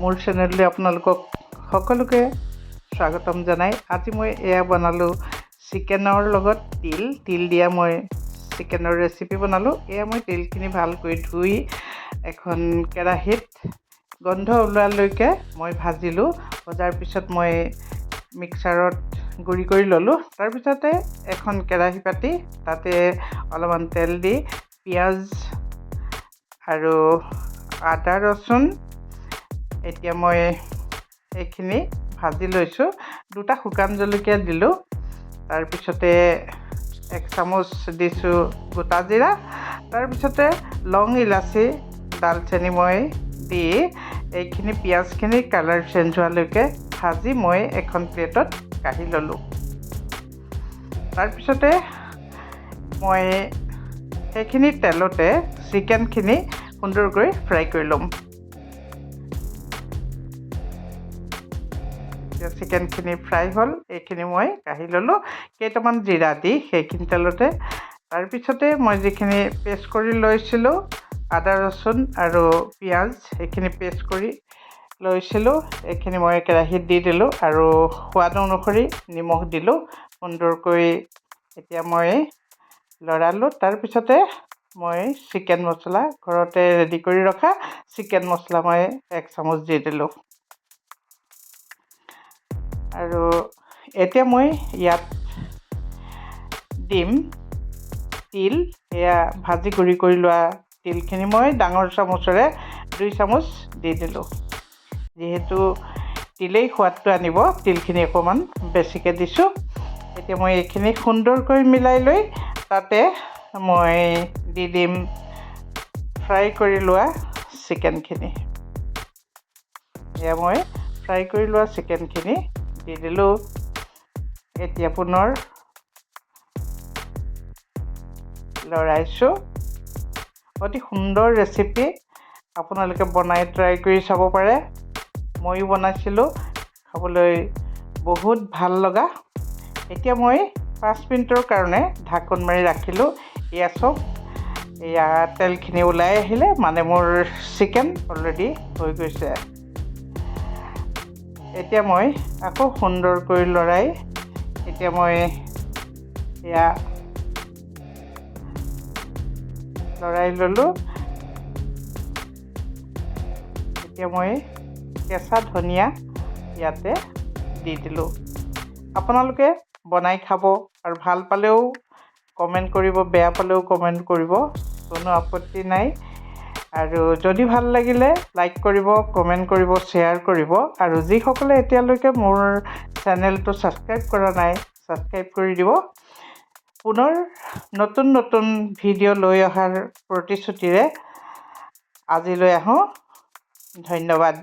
মোৰ চেনেললৈ আপোনালোকক সকলোকে স্বাগতম জনাই আজি মই এয়া বনালোঁ চিকেনৰ লগত তিল দিয়া মই চিকেনৰ ৰেচিপি বনালোঁ। এয়া মই তিলখিনি ভালকৈ ধুই এখন কেৰাহীত গন্ধ ওলোৱালৈকে মই ভাজিলোঁ। ভজাৰ পিছত মই মিক্সাৰত গুড়ি কৰি ল'লোঁ। তাৰপিছতে এখন কেৰাহী পাতি তাতে অলপমান তেল দি পিঁয়াজ আৰু আদা ৰচুন এতিয়া মই এইখিনি ভাজি লৈছোঁ। দুটা শুকান জলকীয়া দিলোঁ। তাৰপিছতে 1 চামুচ দিছোঁ গোটা জিৰা। তাৰপিছতে লং ইলাচি ডালচেনি মই দি এইখিনি পিঁয়াজখিনি কালাৰ চেঞ্জ হোৱালৈকে ভাজি মই এখন প্লেটত কাঢ়ি ল'লোঁ। তাৰপিছতে মই সেইখিনি তেলতে চিকেনখিনি সুন্দৰকৈ ফ্ৰাই কৰি ল'ম। চিকেনখিনি ফ্ৰাই হ'ল, এইখিনি মই কাঢ়ি ল'লোঁ কেইটামান জিৰা দি সেইখিনি তেলতে। তাৰপিছতে মই যিখিনি পেষ্ট কৰি লৈছিলোঁ আদা ৰচুন আৰু পিঁয়াজ সেইখিনি পেষ্ট কৰি লৈছিলোঁ এইখিনি মই কেৰাহীত দি দিলোঁ আৰু সোৱাদ অনুসৰি নিমখ দিলোঁ। সুন্দৰকৈ এতিয়া মই লৰালোঁ। তাৰপিছতে মই চিকেন মছলা ঘৰতে ৰেডি কৰি ৰখা চিকেন মছলা মই 1 চামুচ দি দিলোঁ। আৰু এতিয়া মই ইয়াত দিম তিল। এয়া ভাজি গুড়ি কৰি লোৱা তিলখিনি মই ডাঙৰ চামুচেৰে 2 চামুচ দি দিলোঁ। যিহেতু তিলেই সোৱাদটো আনিব তিলখিনি অকণমান বেছিকৈ দিছোঁ। এতিয়া মই এইখিনি সুন্দৰকৈ মিলাই লৈ তাতে মই দি দিম ফ্ৰাই কৰি লোৱা চিকেনখিনি। এয়া মই ফ্ৰাই কৰি লোৱা চিকেনখিনি দি দিলোঁ। এতিয়া পুনৰ লৰাইছোঁ। অতি সুন্দৰ ৰেচিপি, আপোনালোকে বনাই ট্ৰাই কৰি চাব পাৰে। ময়ো বনাইছিলোঁ, খাবলৈ বহুত ভাল লগা। এতিয়া মই 5 মিনিটৰ কাৰণে ঢাকোন মাৰি ৰাখিলোঁ। এয়া চব এয়া তেলখিনি ওলাই আহিলে মানে মোৰ চিকেন অলৰেডি হৈ গৈছে। এতিয়া মই আকৌ সুন্দৰকৈ লৰাই এতিয়া মই এয়া লৰাই ল'লোঁ। এতিয়া মই কেঁচা ধনিয়া ইয়াতে দি দিলোঁ। আপোনালোকে বনাই খাব আৰু ভাল পালেও কমেণ্ট কৰিব, বেয়া পালেও কমেণ্ট কৰিব, কোনো আপত্তি নাই। আৰু যদি ভাল লাগিলে লাইক কৰিব, কমেণ্ট কৰিব, শ্বেয়াৰ কৰিব। আৰু যিসকলে এতিয়ালৈকে মোৰ চেনেলটো ছাবস্ক্ৰাইব কৰা নাই ছাবস্ক্ৰাইব কৰি দিব। পুনৰ নতুন ভিডিঅ' লৈ অহাৰ প্ৰতিশ্ৰুতিৰে আজিলৈ আহোঁ। ধন্যবাদ।